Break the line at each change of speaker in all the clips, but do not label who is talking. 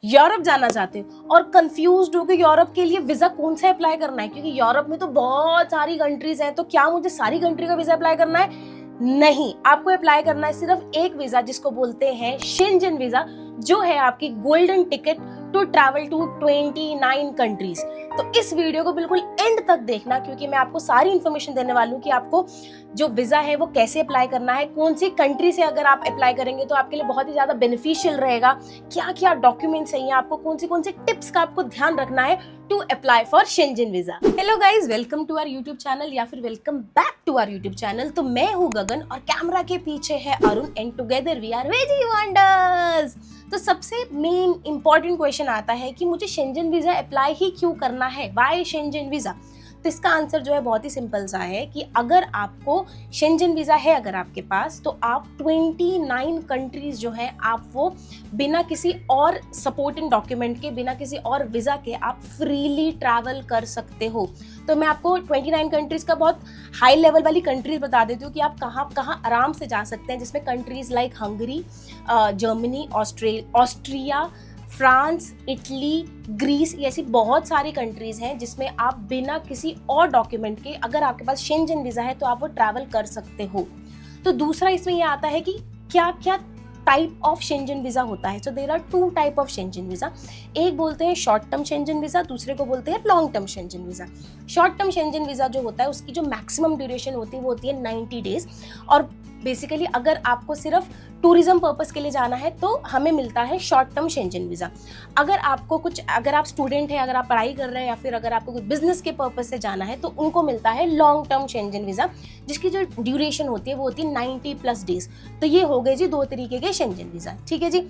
Europe जाना चाहते हो और कंफ्यूज्ड हो कि यूरोप के लिए वीजा कौन सा अप्लाई करना है, क्योंकि यूरोप में तो बहुत सारी कंट्रीज हैं, तो क्या मुझे सारी कंट्री का वीजा अप्लाई करना है? नहीं, आपको अप्लाई करना है सिर्फ एक वीजा जिसको बोलते हैं शेंजन वीजा, जो है आपकी golden ticket to travel to 29 countries. तो इस वीडियो को बिल्कुल एंड तक देखना, क्योंकि मैं आपको सारी इंफॉर्मेशन देने वाली हूँ कि आपको जो वीजा है वो कैसे अप्लाई करना है, कौन सी कंट्री से अगर आप अप्लाई करेंगे तो आपके लिए बहुत ही ज्यादा बेनिफिशियल रहेगा, क्या क्या डॉक्यूमेंट्स चाहिए आपको, कौन से टिप्स का आपको ध्यान रखना है to apply for Schengen visa. Hello guys, welcome to our YouTube channel या फिर welcome back to our YouTube channel. तो मैं हूँ गगन और कैमरा के पीछे है Arun and together we are veggie wonders. तो सबसे मेन इंपॉर्टेंट क्वेश्चन आता है कि मुझे शेंजन वीजा अप्लाई ही क्यों करना है, व्हाई शेंजन वीजा। तो इसका आंसर जो है बहुत ही सिंपल सा है कि अगर आपको शेंजन वीजा है अगर आपके पास, तो आप 29 कंट्रीज जो है आप वो बिना किसी और सपोर्टिंग डॉक्यूमेंट के, बिना किसी और वीजा के आप फ्रीली ट्रैवल कर सकते हो। तो मैं आपको 29 कंट्रीज का बहुत हाई लेवल वाली कंट्रीज बता देती हूँ कि आप कहाँ कहाँ आराम से जा सकते हैं, जिसमें countries like Hungary, Germany, Austria, France, Italy, Greece, ये ऐसी बहुत सारी कंट्रीज हैं जिसमें आप बिना किसी और डॉक्यूमेंट के, अगर आपके पास शेंजन वीजा है तो आप वो ट्रैवल कर सकते हो। तो दूसरा इसमें ये आता है कि क्या क्या टाइप ऑफ शेंजन वीजा होता है। So there are 2 type of Schengen visa. एक बोलते हैं शॉर्ट टर्म शेंजन वीजा, दूसरे को बोलते हैं long term Schengen visa. Short term Schengen visa जो होता है उसकी जो मैक्सिमम ड्यूरेशन होती है वो होती है 90 डेज। और बेसिकली अगर आपको सिर्फ टूरिज्म पर्पस के लिए जाना है तो हमें मिलता है शॉर्ट टर्म शेंजन वीजा। अगर आप स्टूडेंट हैं, अगर आप पढ़ाई कर रहे हैं या फिर अगर आपको कुछ बिजनेस के पर्पस से जाना है तो उनको मिलता है लॉन्ग टर्म शेंजन वीजा, जिसकी जो ड्यूरेशन होती है वो होती है 90+ डेज। तो ये हो गए जी 2 तरीके के शेंजन वीजा। ठीक है जी,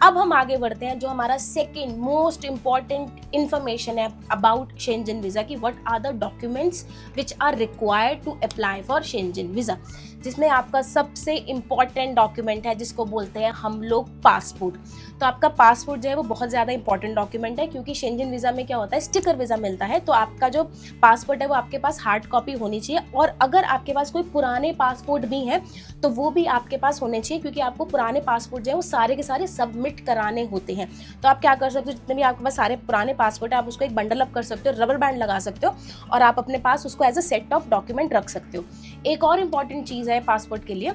अब हम आगे बढ़ते हैं। जो हमारा सेकेंड मोस्ट इंपॉर्टेंट इंफॉर्मेशन है अबाउट शेंजन वीजा की what are the documents which are required to apply for Schengen visa, जिसमें आपका सबसे इंपॉर्टेंट डॉक्यूमेंट है जिसको बोलते हैं हम लोग पासपोर्ट। तो आपका पासपोर्ट जो है वो बहुत ज़्यादा इंपॉर्टेंट डॉक्यूमेंट है, क्योंकि शेंजन वीज़ा में क्या होता है, स्टिकर वीज़ा मिलता है। तो आपका जो पासपोर्ट है वो आपके पास हार्ड कॉपी होनी चाहिए, और अगर आपके पास कोई पुराने पासपोर्ट भी हैं तो वो भी आपके पास होने चाहिए, क्योंकि आपको पुराने पासपोर्ट जो है वो सारे के सारे सबमिट कराने होते हैं। तो आप क्या कर सकते हो, जितने भी आपके पास सारे पुराने पासपोर्ट है आप उसको एक बंडल अप कर सकते हो, रबर बैंड लगा सकते हो और आप अपने पास उसको as a set of document रख सकते हो। एक और इम्पॉर्टेंट चीज़ है पासपोर्ट के लिए,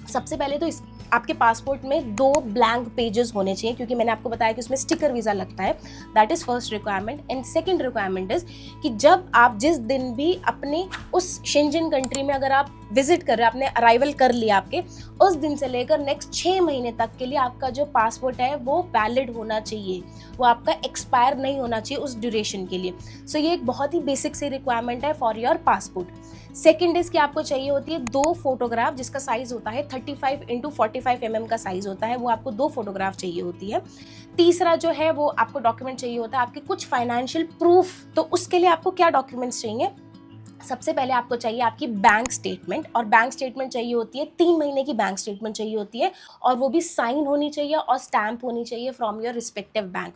सबसे पहले तो आपके पासपोर्ट में 2 ब्लैंक पेजेस होने चाहिए, क्योंकि मैंने आपको बताया कि उसमें स्टिकर वीज़ा लगता है। That is first requirement. And second requirement is कि जब आप जिस दिन भी अपने उस शेंजन कंट्री में अगर आप विजिट कर रहे हैं, आपने अराइवल कर लिया आपके, उस दिन से लेकर नेक्स्ट 6 महीने तक के लिए आपका जो पासपोर्ट है वो वैलिड होना चाहिए, वो आपका एक्सपायर नहीं होना चाहिए उस ड्यूरेशन के लिए। सो ये एक बहुत ही बेसिक सी रिक्वायरमेंट है for your passport. Second is कि आपको चाहिए होती है 2 फोटोग्राफ, जिसका साइज होता है 35x45 mm का साइज होता है, वो आपको 2 फोटोग्राफ चाहिए होती है। तीसरा जो है वो आपको डॉक्यूमेंट चाहिए होता है आपके कुछ फाइनेंशियल प्रूफ। तो उसके लिए आपको क्या डॉक्यूमेंट्स चाहिए, सबसे पहले आपको चाहिए आपकी बैंक स्टेटमेंट, और बैंक स्टेटमेंट चाहिए होती है 3 महीने की बैंक स्टेटमेंट चाहिए होती है, और वो भी साइन होनी चाहिए और स्टैम्प होनी चाहिए फ्रॉम योर रिस्पेक्टिव बैंक।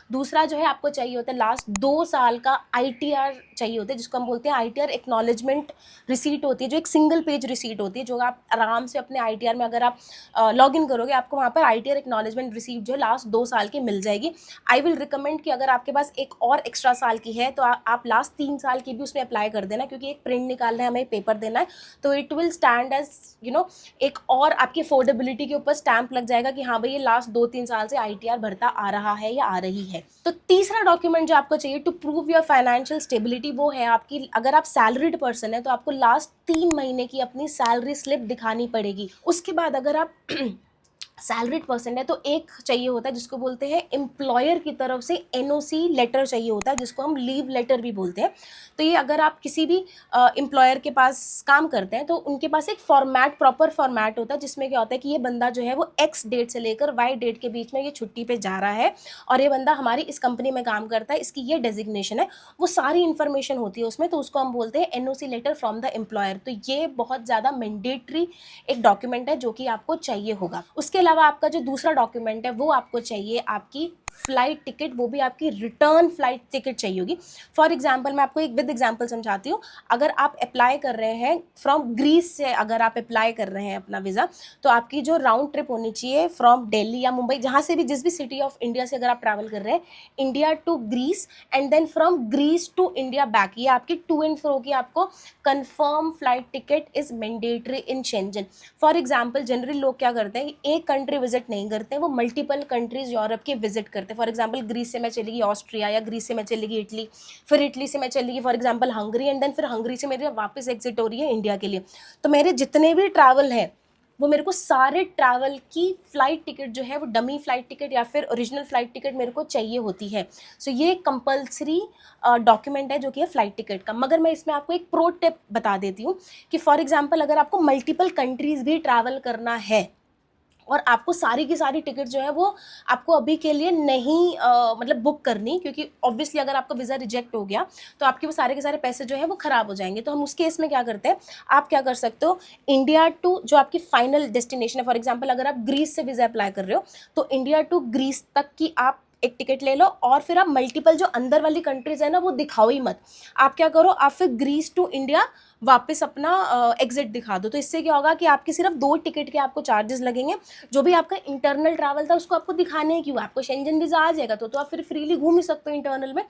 दूसरा जो है आपको चाहिए होता है लास्ट 2 साल का ITR चाहिए होता है, जिसको हम बोलते हैं ITR एक्नॉलेजमेंट रिसीट होती है, जो एक सिंगल पेज रिसीट होती है, जो आप आराम से अपने ITR में अगर आप लॉग इन करोगे आपको वहाँ पर ITR एक्नॉलेजमेंट रिसीट जो है लास्ट 2 साल की मिल जाएगी। आई विल रिकमेंड कि अगर आपके पास एक और एक्स्ट्रा साल की है तो आप लास्ट 3 साल की भी उसमें अप्लाई कर देना, क्योंकि एक प्रिंट निकालना है, हमें पेपर देना है, तो इट विल स्टैंड एज एक और आपकी अफोर्डेबिलिटी के ऊपर स्टैंप लग जाएगा कि हाँ भाई ये लास्ट 2-3 साल से ITR भरता आ रहा है या आ रही है। तो तीसरा डॉक्यूमेंट जो आपको चाहिए to prove your financial stability, वो है आपकी, अगर आप सैलरीड पर्सन है तो आपको लास्ट 3 महीने की अपनी सैलरी स्लिप दिखानी पड़ेगी। उसके बाद अगर आप सैलरीड पर्सन है तो एक चाहिए होता है जिसको बोलते हैं एम्प्लॉयर की तरफ से NOC लेटर चाहिए होता है, जिसको हम लीव लेटर भी बोलते हैं। तो ये अगर आप किसी भी एम्प्लॉयर के पास काम करते हैं तो उनके पास एक फॉर्मेट, प्रॉपर फॉर्मेट होता है, जिसमें क्या होता है कि ये बंदा जो है वो X डेट से लेकर Y डेट के बीच में ये छुट्टी पे जा रहा है और ये बंदा हमारी इस कंपनी में काम करता है, इसकी ये डेजिग्नेशन है, वो सारी इन्फॉर्मेशन होती है उसमें। तो उसको हम बोलते हैं NOC letter from the employer. तो ये बहुत ज़्यादा मैंडेटरी एक डॉक्यूमेंट है जो कि आपको चाहिए होगा। उसके अलावा आपका जो दूसरा डॉक्यूमेंट है वो आपको चाहिए आपकी फ्लाइट टिकट, वो भी आपकी रिटर्न फ्लाइट टिकट चाहिए होगी। फॉर एग्जाम्पल मैं आपको एक विद एग्जाम्पल समझाती हूँ। अगर आप अप्लाई कर रहे हैं फ्रॉम ग्रीस से, अगर आप अप्लाई कर रहे हैं अपना वीज़ा, तो आपकी जो राउंड ट्रिप होनी चाहिए फ्रॉम दिल्ली या मुंबई, जहाँ से भी, जिस भी सिटी ऑफ इंडिया से अगर आप ट्रैवल कर रहे हैं, India to Greece and then from Greece to India back, ये आपकी टू एंड फ्रो की आपको confirm flight ticket is mandatory in Schengen. For example generally लोग क्या करते हैं, एक कंट्री विजिट नहीं करते हैं, वो मल्टीपल कंट्रीज यूरोप के विजिट करते हैं। फॉर एग्जाम्पल ग्रीस से मैं चलेगी ऑस्ट्रिया, या ग्रीस से मैं चलेगी इटली, फिर इटली से मैं चलेगी for example Hungary, and then फिर हंगरी से मेरी वापस एग्जिट हो रही है इंडिया के लिए। तो मेरे जितने भी ट्रैवल है वो मेरे को सारे ट्रैवल की फ़्लाइट टिकट जो है वो डमी फ़्लाइट टिकट या फिर ओरिजिनल फ़्लाइट टिकट मेरे को चाहिए होती है। सो ये कंपल्सरी डॉक्यूमेंट है जो कि है फ़्लाइट टिकट का। मगर मैं इसमें आपको एक प्रो टिप बता देती हूँ कि फॉर एग्जांपल अगर आपको मल्टीपल कंट्रीज़ भी ट्रैवल करना है और आपको सारी की सारी टिकट जो है वो आपको अभी के लिए नहीं मतलब बुक करनी, क्योंकि ऑब्वियसली अगर आपका वीज़ा रिजेक्ट हो गया तो आपके वो सारे के सारे पैसे जो है वो ख़राब हो जाएंगे। तो हम उस केस में क्या करते हैं, आप क्या कर सकते हो, इंडिया टू जो आपकी फाइनल डेस्टिनेशन है, फॉर एग्जांपल अगर आप ग्रीस से वीज़ा अप्लाई कर रहे हो तो इंडिया टू ग्रीस तक की आप एक टिकट ले लो, और फिर आप मल्टीपल जो अंदर वाली कंट्रीज है ना वो दिखाओ ही मत। आप क्या करो, आप फिर ग्रीस टू इंडिया वापस अपना एग्जिट दिखा दो। तो इससे क्या होगा कि आपके सिर्फ 2 टिकट के आपको चार्जेस लगेंगे, जो भी आपका इंटरनल ट्रैवल था उसको आपको दिखाने क्यों, आपको शेंजन वीज़ा आ जाएगा तो आप फिर फ्रीली घूम ही सकते हो इंटरनल में।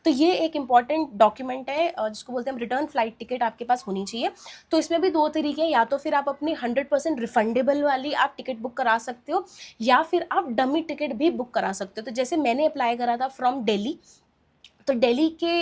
तो ये एक इंपॉर्टेंट डॉक्यूमेंट है जिसको बोलते हैं रिटर्न फ्लाइट टिकट, आपके पास होनी चाहिए। तो इसमें भी 2 तरीके हैं, या तो फिर आप अपनी 100% रिफंडेबल वाली आप टिकट बुक करा सकते हो, या फिर आप डमी टिकट भी बुक करा सकते हो। तो जैसे मैंने अप्लाई करा था फ्रॉम दिल्ली, तो दिल्ली के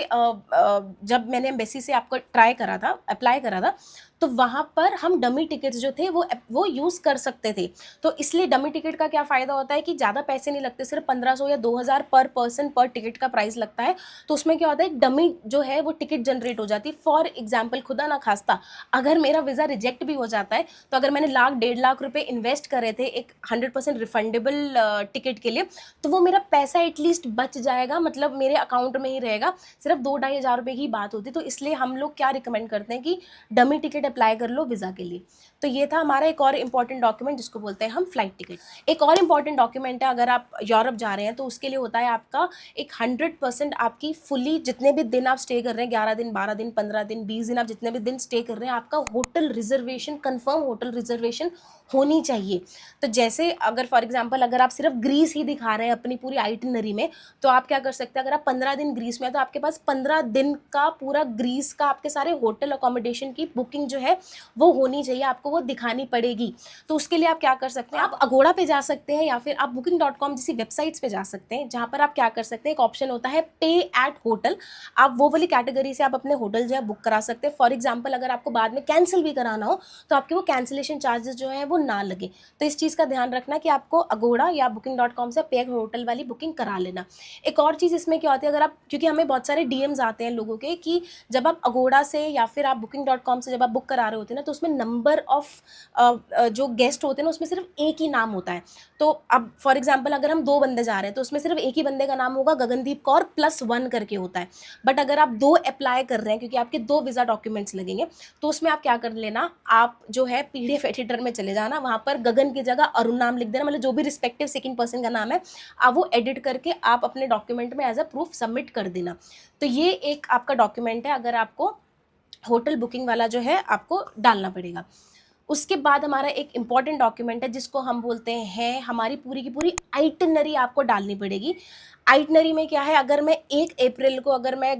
जब मैंने एम्बेसी से आपको ट्राई करा था, अप्लाई करा था, तो वहाँ पर हम डमी टिकट्स जो थे वो यूज़ कर सकते थे। तो इसलिए डमी टिकट का क्या फ़ायदा होता है कि ज़्यादा पैसे नहीं लगते, सिर्फ 1500 या 2000 पर पर्सन पर टिकट का प्राइस लगता है। तो उसमें क्या होता है, डमी जो है वो टिकट जनरेट हो जाती है। फॉर एग्जाम्पल खुदा ना खास्ता अगर मेरा वीज़ा रिजेक्ट भी हो जाता है, तो अगर मैंने 1,00,000-1,50,000 रुपये इन्वेस्ट करे थे एक 100% रिफंडेबल टिकट के लिए, तो वो मेरा पैसा एटलीस्ट बच जाएगा, मतलब मेरे अकाउंट में ही रहेगा। सिर्फ 2-2.5 हज़ार रुपये की बात होती है। तो इसलिए हम लोग क्या रिकमेंड करते हैं कि डमी टिकट अप्लाई कर लो वीज़ा के लिए। तो ये था हमारा एक और इम्पॉर्टेंट डॉक्यूमेंट जिसको बोलते हैं हम फ्लाइट टिकट। एक और इम्पॉर्टेंट डॉक्यूमेंट है, अगर आप यूरोप जा रहे हैं तो उसके लिए होता है आपका एक 100% आपकी फुली, जितने भी दिन आप स्टे कर रहे हैं, 11 दिन, 12 दिन, 15 दिन, 20 दिन, आप जितने भी दिन स्टे कर रहे हैं, आपका hotel reservation, confirm hotel reservation होनी चाहिए। तो जैसे अगर फॉर एग्जाम्पल अगर आप सिर्फ ग्रीस ही दिखा रहे हैं अपनी पूरी आइटिनरी में, तो आप क्या कर सकते हैं, अगर आप 15 दिन ग्रीस में है तो आपके पास 15 दिन का पूरा ग्रीस का आपके सारे होटल अकोमोडेशन की बुकिंग जो है वो होनी चाहिए, आपको वो दिखानी पड़ेगी। तो उसके लिए आप क्या कर सकते हैं, आप अगोड़ा पे जा सकते हैं या फिर आप booking.com जैसी वेबसाइट्स पे जा सकते हैं, जहाँ पर आप क्या कर सकते हैं, एक ऑप्शन होता है पे एट होटल, आप वो वाली कैटेगरी से आप अपने होटल जो है बुक करा सकते हैं। फॉर एग्जाम्पल अगर आपको बाद में कैंसिल भी कराना हो तो आपके वो कैंसिलेशन चार्जेस जो है वो ना लगे। तो इस चीज़ का ध्यान रखना कि आपको अगोड़ा या booking.com से पे एट होटल वाली बुकिंग करा लेना। एक और चीज़ इसमें क्या होती है, अगर आप, क्योंकि हमें बहुत सारे डीएम्स आते हैं लोगों के कि जब आप अगोड़ा से या फिर आप booking.com से जब आप बुक करा रहे होते हैं ना, तो उसमें नंबर ऑफ जो गेस्ट होते हैं ना उसमें सिर्फ एक ही नाम होता है। तो अब फॉर एग्जांपल अगर हम 2 बंदे जा रहे हैं तो उसमें सिर्फ एक ही बंदे का नाम होगा, गगनदीप कौर +1 करके होता है। बट अगर आप 2 अप्लाई कर रहे हैं, क्योंकि आपके 2 वीज़ा डॉक्यूमेंट्स लगेंगे, तो उसमें आप क्या कर लेना, आप जो है PDF एडिटर में चले जाना, वहाँ पर गगन की जगह अरुण नाम लिख देना, मतलब जो भी रिस्पेक्टिव सेकंड पर्सन का नाम है आप वो एडिट करके आप अपने डॉक्यूमेंट में एज अ प्रूफ सबमिट कर देना। तो ये एक आपका डॉक्यूमेंट है, अगर आपको होटल बुकिंग वाला जो है आपको डालना पड़ेगा। उसके बाद हमारा एक इम्पॉर्टेंट डॉक्यूमेंट है जिसको हम बोलते हैं, हमारी पूरी की पूरी आइटिनरी आपको डालनी पड़ेगी। आइटिनरी में क्या है, अगर मैं 1 अप्रैल को अगर मैं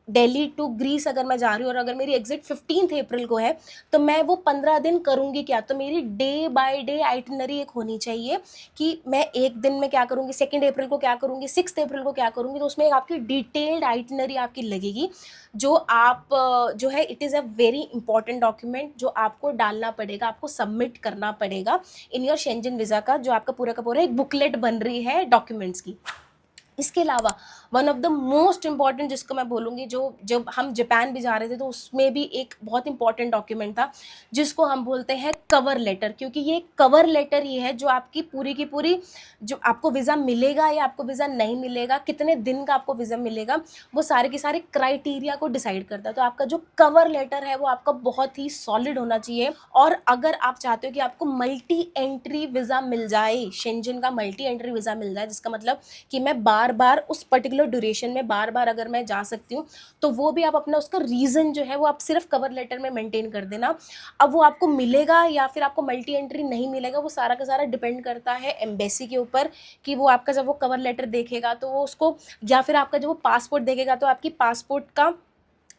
दिल्ली टू ग्रीस अगर मैं जा रही हूँ और अगर मेरी एग्जिट 15 अप्रैल को है, तो मैं वो 15 दिन करूँगी क्या, तो मेरी डे बाय डे आइटिनरी एक होनी चाहिए कि मैं एक दिन में क्या करूँगी, 2 अप्रैल को क्या करूँगी, 6 अप्रैल को क्या करूँगी। तो उसमें एक आपकी डिटेल्ड आइटिनरी आपकी लगेगी, जो आप जो है it is a very important document जो आपको डालना पड़ेगा, आपको सबमिट करना पड़ेगा इन योर शेंजन वीज़ा का, जो आपका पूरा का पूरा एक बुकलेट बन रही है डॉक्यूमेंट्स की। इसके अलावा one of the most important जिसको मैं बोलूँगी, जो जब हम जापान भी जा रहे थे तो उसमें भी एक बहुत इंपॉर्टेंट डॉक्यूमेंट था जिसको हम बोलते हैं कवर लेटर, क्योंकि ये कवर लेटर ही है जो आपकी पूरी की पूरी, जो आपको वीज़ा मिलेगा या आपको वीज़ा नहीं मिलेगा, कितने दिन का आपको वीज़ा मिलेगा, वो सारे के सारे क्राइटेरिया को डिसाइड करता है। तो आपका जो कवर लेटर है वो आपका बहुत ही सॉलिड होना चाहिए। और अगर आप चाहते हो कि आपको मल्टी एंट्री वीज़ा मिल जाए, शेंजन का मल्टी एंट्री वीज़ा मिल जाए, जिसका मतलब कि मैं बार बार उस पर्टिकुलर ड्यूरेशन में बार बार अगर मैं जा सकती हूँ, तो वो भी आप अपना उसका रीज़न जो है वो आप सिर्फ कवर लेटर में मेंटेन कर देना। अब वो आपको मिलेगा या फिर आपको मल्टी एंट्री नहीं मिलेगा, वो सारा का सारा डिपेंड करता है एम्बेसी के ऊपर, कि वो आपका जब वो कवर लेटर देखेगा तो वो उसको, या फिर आपका जब वो पासपोर्ट देखेगा तो आपकी पासपोर्ट का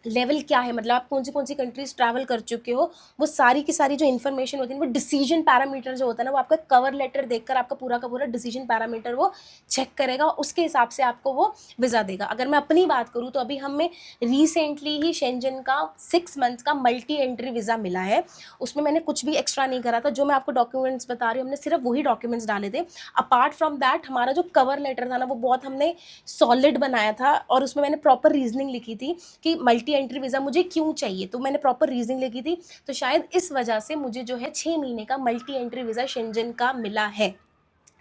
लेवल क्या है, मतलब आप कौन सी कंट्रीज ट्रैवल कर चुके हो, वो सारी की सारी जो इन्फॉर्मेशन होती है, वो डिसीजन पैरामीटर जो होता है ना, वो आपका कवर लेटर देखकर आपका पूरा का पूरा डिसीजन पैरामीटर वो चेक करेगा, उसके हिसाब से आपको वो वीज़ा देगा। अगर मैं अपनी बात करूँ तो अभी हमें रिसेंटली ही शेंजन का 6 मंथ्स का मल्टी एंट्री वीज़ा मिला है। उसमें मैंने कुछ भी एक्स्ट्रा नहीं करा था, जो मैं आपको डॉक्यूमेंट्स बता रही हूँ हमने सिर्फ वही डॉक्यूमेंट्स डाले थे। अपार्ट फ्रॉम दैट हमारा जो कवर लेटर था ना, वो बहुत हमने सॉलिड बनाया था, और उसमें मैंने प्रॉपर रीजनिंग लिखी थी कि मल्टी एंट्री वीज़ा मुझे क्यों चाहिए, तो मैंने प्रॉपर रीजनिंग लिखी थी। तो शायद इस वजह से मुझे जो है 6 महीने का मल्टी एंट्री वीज़ा शेंजन का मिला है।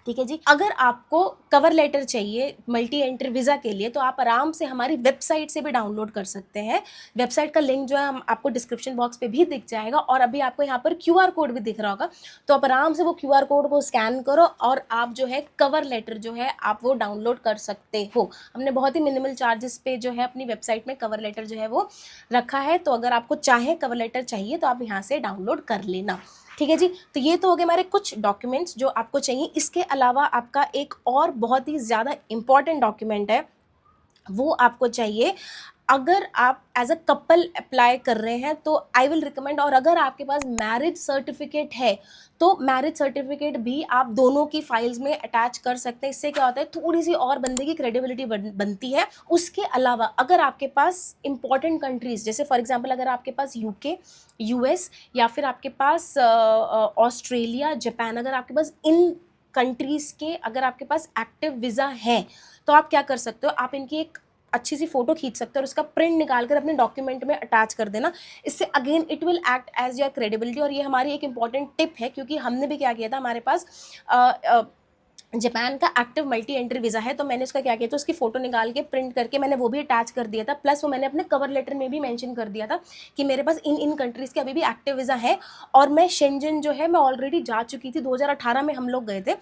ठीक है जी। अगर आपको कवर लेटर चाहिए मल्टी एंट्री वीज़ा के लिए, तो आप आराम से हमारी वेबसाइट से भी डाउनलोड कर सकते हैं। वेबसाइट का लिंक जो है हम आपको डिस्क्रिप्शन बॉक्स पे भी दिख जाएगा, और अभी आपको यहाँ पर QR कोड भी दिख रहा होगा, तो आप आराम से वो QR कोड को स्कैन करो और आप जो है कवर लेटर जो है आप वो डाउनलोड कर सकते हो। हमने बहुत ही मिनिमल चार्जेस पे जो है अपनी वेबसाइट में कवर लेटर जो है वो रखा है, तो अगर आपको चाहे कवर लेटर चाहिए तो आप यहाँ से डाउनलोड कर लेना। ठीक है जी। तो ये तो हो गए हमारे कुछ डॉक्यूमेंट्स जो आपको चाहिए। इसके अलावा आपका एक और बहुत ही ज़्यादा इम्पॉर्टेंट डॉक्यूमेंट है, वो आपको चाहिए अगर आप एज अ कपल अप्लाई कर रहे हैं, तो आई विल रिकमेंड, और अगर आपके पास मैरिज सर्टिफिकेट है तो मैरिज सर्टिफिकेट भी आप दोनों की फाइल्स में अटैच कर सकते हैं। इससे क्या होता है, थोड़ी सी और बंदे की क्रेडिबिलिटी बनती है। उसके अलावा अगर आपके पास इंपॉर्टेंट कंट्रीज, जैसे फॉर एग्जांपल अगर आपके पास UK, US या फिर आपके पास ऑस्ट्रेलिया, जापान, अगर आपके पास इन कंट्रीज़ के अगर आपके पास एक्टिव वीज़ा है, तो आप क्या कर सकते हो, आप इनकी एक अच्छी सी फोटो खींच सकते हो और उसका प्रिंट निकाल कर अपने डॉक्यूमेंट में अटैच कर देना। इससे again it will act as your credibility, और ये हमारी एक इंपॉर्टेंट टिप है, क्योंकि हमने भी क्या किया था, हमारे पास जापान का एक्टिव मल्टी एंट्री वीज़ा है, तो मैंने उसका क्या किया था, उसकी फ़ोटो निकाल के प्रिंट करके मैंने वो भी अटैच कर दिया था, प्लस वो मैंने अपने कवर लेटर में भी मेंशन कर दिया था कि मेरे पास इन कंट्रीज़ के अभी भी एक्टिव वीज़ा है, और मैं शेंजन जो है मैं ऑलरेडी जा चुकी थी, 2018 में हम लोग गए थे,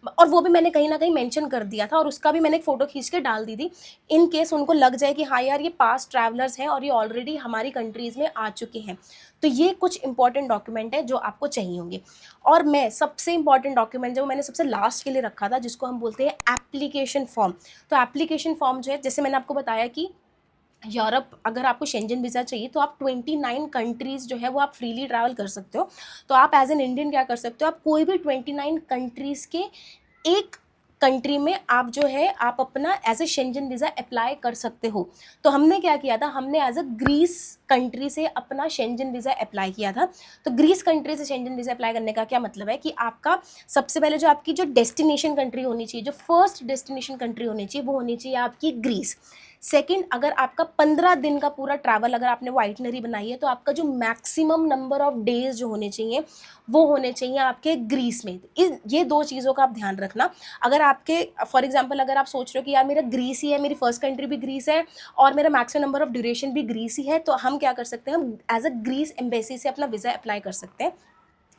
और वो भी मैंने कहीं ना कहीं मेंशन कर दिया था, और उसका भी मैंने एक फ़ोटो खींच के डाल दी थी, इन केस उनको लग जाए कि हाँ यार ये पास्ट ट्रैवलर्स हैं और ये ऑलरेडी हमारी कंट्रीज़ में आ चुके हैं। तो ये कुछ इंपॉर्टेंट डॉक्यूमेंट है जो आपको चाहिए होंगे। और मैं सबसे इंपॉर्टेंट डॉक्यूमेंट जो मैंने सबसे लास्ट के लिए रखा था, जिसको हम बोलते हैं एप्लीकेशन फॉर्म। तो एप्लीकेशन फॉर्म जो है, जैसे मैंने आपको बताया कि यूरोप अगर आपको शेंजन वीज़ा चाहिए तो आप 29 कंट्रीज़ जो है वो आप फ्रीली ट्रैवल कर सकते हो। तो आप एज एन इंडियन क्या कर सकते हो, आप कोई भी 29 कंट्रीज़ के एक कंट्री में आप जो है आप अपना as a Schengen visa apply कर सकते हो। तो हमने क्या किया था, हमने एज अ ग्रीस कंट्री से अपना शेंजन वीज़ा अप्लाई किया था। तो ग्रीस कंट्री से शेंजन वीज़ा अप्लाई करने का क्या मतलब है कि आपका सबसे पहले जो आपकी जो डेस्टिनेशन कंट्री होनी चाहिए, जो फर्स्ट डेस्टिनेशन कंट्री होनी चाहिए, वो होनी चाहिए आपकी ग्रीस। सेकंड, अगर आपका 15 दिन का पूरा ट्रैवल अगर आपने वो आइटनरी बनाई है, तो आपका जो मैक्सिमम नंबर ऑफ डेज जो होने चाहिए वो होने चाहिए आपके ग्रीस में। ये दो चीज़ों का आप ध्यान रखना। अगर आपके फॉर एग्जांपल अगर आप सोच रहे हो कि यार मेरा ग्रीस ही है, मेरी फर्स्ट कंट्री भी ग्रीस है और मेरा मैक्सिमम नंबर ऑफ ड्यूरेशन भी ग्रीस ही है, तो हम क्या कर सकते हैं, हम एज अ ग्रीस एम्बेसी से अपना वीज़ा अप्लाई कर सकते हैं।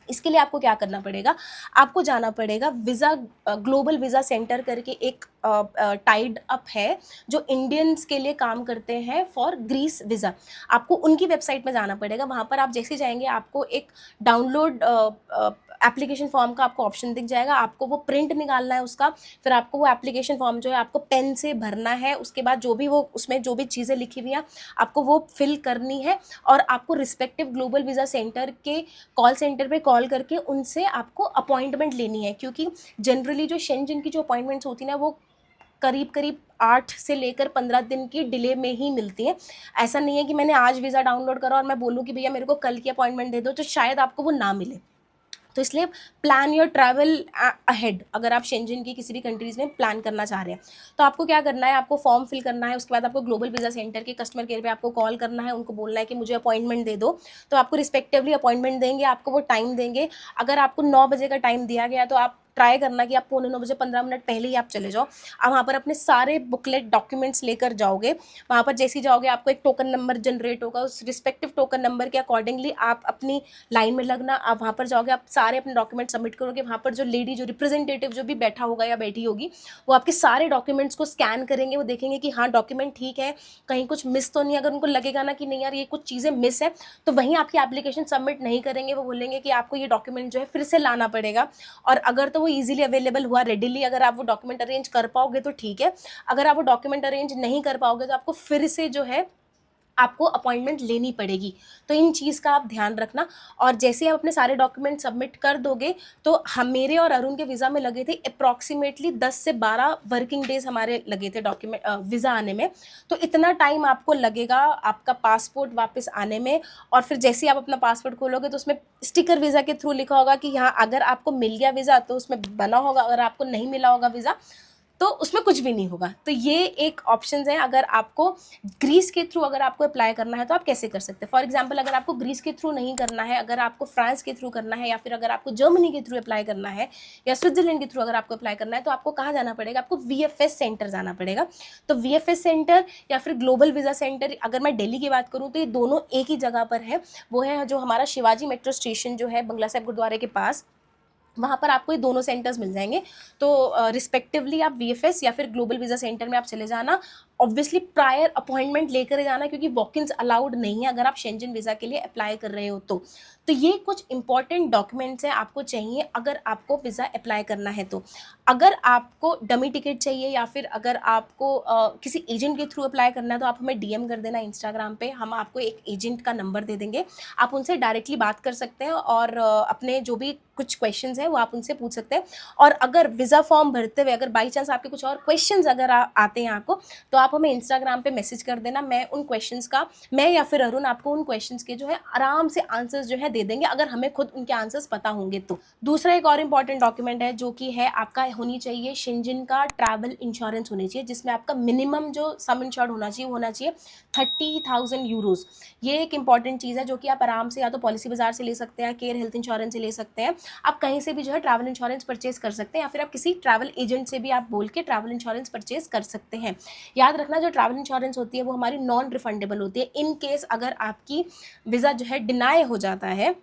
इसके लिए आपको क्या करना पड़ेगा, आपको जाना पड़ेगा वीज़ा ग्लोबल वीज़ा सेंटर करके एक टाइड अप है जो इंडियंस के लिए काम करते हैं फॉर ग्रीस वीज़ा। आपको उनकी वेबसाइट में जाना पड़ेगा। वहाँ पर आप जैसे जाएंगे आपको एक डाउनलोड एप्लीकेशन फॉर्म का आपको ऑप्शन दिख जाएगा। आपको वो प्रिंट निकालना है उसका, फिर आपको वो एप्लीकेशन फॉर्म जो है आपको पेन से भरना है। उसके बाद जो भी वो उसमें जो भी चीज़ें लिखी हुई हैं आपको वो फिल करनी है, और आपको रिस्पेक्टिव ग्लोबल वीज़ा सेंटर के कॉल सेंटर पे कॉल करके उनसे आपको अपॉइंटमेंट लेनी है, क्योंकि जनरली जो शेंजन की जो अपॉइंटमेंट्स होती हैं ना, वो करीब करीब 8 से लेकर 15 दिन की डिले में ही मिलती है। ऐसा नहीं है कि मैंने आज वीज़ा डाउनलोड करा और मैं बोलूँ कि भैया मेरे को कल की अपॉइंटमेंट दे दो, तो शायद आपको वो ना मिले। तो इसलिए प्लान योर ट्रैवल अहेड। अगर आप शेंजन की किसी भी कंट्रीज़ में प्लान करना चाह रहे हैं तो आपको क्या करना है, आपको फॉर्म फिल करना है, उसके बाद आपको ग्लोबल वीज़ा सेंटर के कस्टमर केयर पे आपको कॉल करना है, उनको बोलना है कि मुझे अपॉइंटमेंट दे दो, तो आपको रिस्पेक्टिवली अपॉइंटमेंट देंगे, आपको वो टाइम देंगे। अगर आपको 9 बजे का टाइम दिया गया तो आप ट्राई करना कि आप 9:15 बजे 15 मिनट पहले ही आप चले जाओ। आप वहाँ पर अपने सारे बुकलेट डॉक्यूमेंट्स लेकर जाओगे। वहाँ पर जैसे ही जाओगे आपको एक टोकन नंबर जनरेट होगा, उस रिस्पेक्टिव टोकन नंबर के अकॉर्डिंगली आप अपनी लाइन में लगना। आप वहाँ पर जाओगे, आप सारे अपने डॉक्यूमेंट सबमिट करोगे। वहाँ पर जो लेडी, जो रिप्रेजेंटेटिव जो भी बैठा होगा या बैठी होगी, वो आपके सारे डॉक्यूमेंट्स को स्कैन करेंगे। वो देखेंगे कि हाँ डॉक्यूमेंट ठीक है, कहीं कुछ मिस तो नहीं। अगर उनको लगेगा ना कि नहीं यार ये कुछ चीज़ें मिस है, तो वहीं आपकी एप्लीकेशन सबमिट नहीं करेंगे। वो बोलेंगे कि आपको ये डॉक्यूमेंट जो है फिर से लाना पड़ेगा। और अगर तो वो ईजिली अवेलेबल हुआ रेडिली, अगर आप वो डॉक्यूमेंट अरेंज कर पाओगे तो ठीक है। अगर आप वो डॉक्यूमेंट अरेंज नहीं कर पाओगे तो आपको फिर से जो है आपको अपॉइंटमेंट लेनी पड़ेगी। तो इन चीज़ का आप ध्यान रखना। और जैसे आप अपने सारे डॉक्यूमेंट सबमिट कर दोगे तो हम, मेरे और अरुण के वीज़ा में लगे थे अप्रॉक्सीमेटली 10 से 12 वर्किंग डेज हमारे लगे थे डॉक्यूमेंट वीज़ा आने में। तो इतना टाइम आपको लगेगा आपका पासपोर्ट वापस आने में। और फिर जैसे ही आप अपना पासपोर्ट खोलोगे तो उसमें स्टिकर वीज़ा के थ्रू लिखा होगा कि हाँ अगर आपको मिल गया वीज़ा तो उसमें बना होगा, अगर आपको नहीं मिला होगा वीज़ा तो उसमें कुछ भी नहीं होगा। तो ये एक ऑप्शंस है। अगर आपको ग्रीस के थ्रू अगर आपको अप्लाई करना है तो आप कैसे कर सकते हैं। फॉर एग्जांपल अगर आपको ग्रीस के थ्रू नहीं करना है, अगर आपको फ्रांस के थ्रू करना है, या फिर अगर आपको जर्मनी के थ्रू अप्लाई करना है, या स्विट्जरलैंड के थ्रू अगर आपको अप्लाई करना है, तो आपको कहाँ जाना पड़ेगा, आपको VFS सेंटर जाना पड़ेगा। तो VFS सेंटर या फिर ग्लोबल वीज़ा सेंटर, अगर मैं दिल्ली की बात करूँ तो ये दोनों एक ही जगह पर है। वो है जो हमारा शिवाजी मेट्रो स्टेशन जो है बंगला साहिब गुरुद्वारे के पास, वहाँ पर आपको ये दोनों सेंटर्स मिल जाएंगे। तो रिस्पेक्टिवली आप VFS या फिर ग्लोबल वीज़ा सेंटर में आप चले जाना। ऑब्वियसली प्रायर अपॉइंटमेंट लेकर जाना, क्योंकि वॉक-इन्स अलाउड नहीं है अगर आप शेंजन वीज़ा के लिए अप्लाई कर रहे हो तो ये कुछ इंपॉर्टेंट डॉक्यूमेंट्स हैं आपको चाहिए अगर आपको वीज़ा अप्लाई करना है। तो अगर आपको डमी टिकट चाहिए या फिर अगर आपको किसी एजेंट के थ्रू अप्लाई करना है तो आप हमें DM कर देना इंस्टाग्राम पे। हम आपको एक एजेंट का नंबर दे देंगे, आप उनसे डायरेक्टली बात कर सकते हैं और अपने जो भी कुछ क्वेश्चंस हैं वो आप उनसे पूछ सकते हैं। और अगर वीज़ा फॉर्म भरते हुए अगर बाई चांस आपके कुछ और क्वेश्चंस अगर आते हैं आपको, तो आप हमें इंस्टाग्राम पे मैसेज कर देना। मैं उन क्वेश्चंस का, मैं या फिर अरुण आपको उन क्वेश्चंस के जो है आराम से आंसर्स जो है दे देंगे, अगर हमें खुद उनके आंसर्स पता होंगे तो। दूसरा एक और इम्पॉर्टेंट डॉक्यूमेंट है जो कि है आपका होनी चाहिए शेंजन का ट्रैवल इंश्योरेंस होनी चाहिए, जिसमें आपका मिनिमम जो सम इंश्योर्ड होना चाहिए वो होना चाहिए 30,000 यूरोज़। ये एक इंपॉर्टेंट चीज़ है जो कि आप आराम से या तो पॉलिसी बाजार से ले सकते हैं, केयर हेल्थ इंश्योरेंस से ले सकते हैं, आप कहीं से भी जो है ट्रैवल इंश्योरेंस परचेज कर सकते हैं, या फिर आप किसी ट्रैवल एजेंट से भी आप बोल के ट्रैवल इंश्योरेंस परचेज कर सकते हैं। याद रखना जो ट्रैवल इंश्योरेंस होती है वो हमारी नॉन रिफंडेबल होती है। इन केस अगर आपकी वीज़ा जो है डिनाई हो जाता है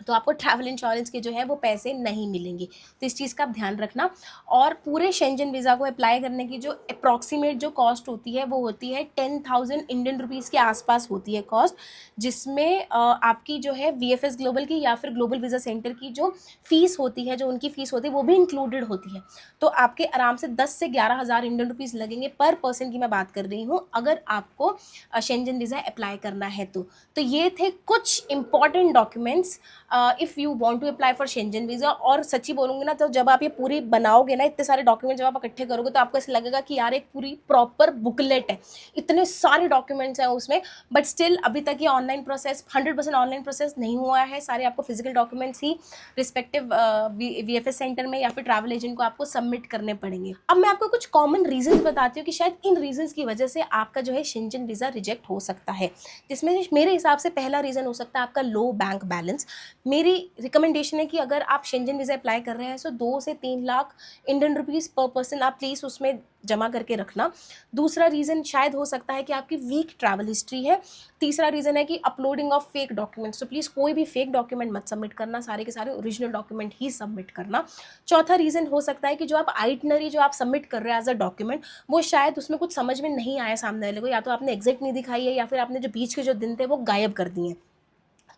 तो आपको ट्रैवल इंश्योरेंस के जो है वो पैसे नहीं मिलेंगे। तो इस चीज़ का आप ध्यान रखना। और पूरे शेंजन वीज़ा को अप्लाई करने की जो अप्रॉक्सीमेट जो कॉस्ट होती है वो होती है 10,000 इंडियन रुपीज़ के आसपास होती है कॉस्ट, जिसमें आपकी जो है VFS ग्लोबल की या फिर ग्लोबल वीज़ा सेंटर की जो फ़ीस होती है, जो उनकी फ़ीस होती है वो भी इंक्लूडेड होती है। तो आपके आराम से 10 से 11,000 इंडियन रुपीज़ लगेंगे पर पर्सन की मैं बात कर रही हूँ, अगर आपको शेंजन वीज़ा अप्लाई करना है तो ये थे कुछ important documents if you want to apply for Schengen visa. और सच्ची बोलूँगी ना, तो जब आप ये पूरी बनाओगे ना, इतने सारे डॉक्यूमेंट जब आप इकट्ठे करोगे तो आपको ऐसा लगेगा कि यार एक पूरी प्रॉपर बुकलेट है, इतने सारे डॉक्यूमेंट्स हैं उसमें। बट स्टिल अभी तक ये ऑनलाइन प्रोसेस 100% ऑनलाइन प्रोसेस नहीं हुआ है। सारे आपको फिजिकल डॉक्यूमेंट्स ही रिस्पेक्टिव VFS सेंटर में या फिर ट्रैवल एजेंट को आपको सबमिट करने पड़ेंगे। अब मैं आपको कुछ कॉमन रीजंस बताती हूँ कि शायद इन रीजंस की वजह से आपका जो है शेंजन वीज़ा रिजेक्ट हो सकता है, जिसमें मेरे हिसाब से पहला रीज़न हो सकता है आपका लो बैंक बैलेंस। मेरी रिकमेंडेशन है कि अगर आप शेंजन वीज़ा अप्लाई कर रहे हैं तो 2 से 3 लाख इंडियन रुपीज़ पर पर्सन आप प्लीज़ उसमें जमा करके रखना। दूसरा रीज़न शायद हो सकता है कि आपकी वीक ट्रैवल हिस्ट्री है। तीसरा रीज़न है कि अपलोडिंग ऑफ फेक डॉक्यूमेंट्स, तो प्लीज़ कोई भी फेक डॉक्यूमेंट मत सबमिट करना, सारे के सारे ओरिजिनल डॉक्यूमेंट ही सबमिट करना। चौथा रीज़न हो सकता है कि जो आप आइटनरी जो आप सबमिट कर रहे हैं एज अ डॉक्यूमेंट, वो शायद उसमें कुछ समझ में नहीं आया सामने वाले को, या तो आपने एग्जिट नहीं दिखाई है या फिर आपने जो बीच के जो दिन थे वो गायब कर दिए।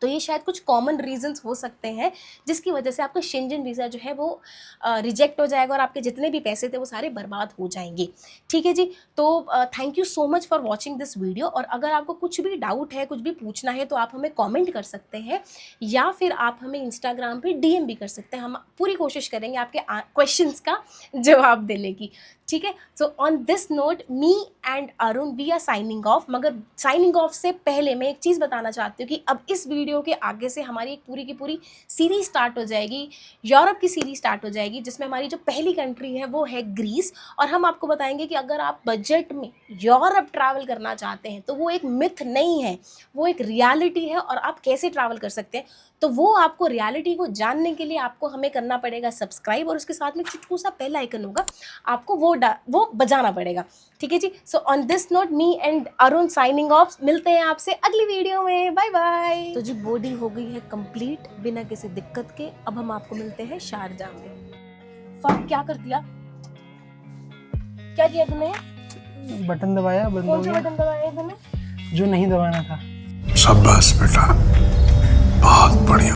तो ये शायद कुछ कॉमन रीजंस हो सकते हैं जिसकी वजह से आपका शेंजन वीज़ा जो है वो रिजेक्ट हो जाएगा और आपके जितने भी पैसे थे वो सारे बर्बाद हो जाएंगे। ठीक है जी, तो thank you so much for watching this video. और अगर आपको कुछ भी डाउट है, कुछ भी पूछना है, तो आप हमें कमेंट कर सकते हैं या फिर आप हमें इंस्टाग्राम पे DM भी कर सकते हैं। हम पूरी कोशिश करेंगे आपके क्वेश्चंस का जवाब देने की। ठीक है, so on this note me and Arun we are signing off. मगर साइनिंग ऑफ से पहले मैं एक चीज़ बताना चाहती हूँ कि अब इस वीडियो वीडियो के आगे से हमारी एक पूरी की पूरी सीरीज स्टार्ट हो जाएगी, यूरोप की सीरीज स्टार्ट हो जाएगी, जिसमें हमारी जो पहली कंट्री है वो है ग्रीस। और हम आपको बताएंगे कि अगर आप बजट में यूरोप ट्रैवल करना चाहते हैं तो वो एक मिथ नहीं है, वो एक रियलिटी है और आप कैसे ट्रैवल कर सकते हैं। तो वो आपको रियलिटी को जानने के लिए आपको हमें करना पड़ेगा सब्सक्राइब, और उसके साथ में चुटकू सा बेल आइकन होगा, आपको वो बजाना पड़ेगा। ठीक है जी। So on this note me and Arun signing off. मिलते हैं आपसे अगली वीडियो में। Bye bye. तो जी बोर्डिंग हो गई है कंप्लीट बिना किसी दिक्कत के। अब हम आपको मिलते हैं शारजाह में। फक क्या कर दिया, क्या किया तूने?
बटन दबाया, बंद हो
कौन सा
गया
बटन दबाया तूने?
जो नहीं दबाना था।
शाबाश बेटा, बहुत बढ़िया।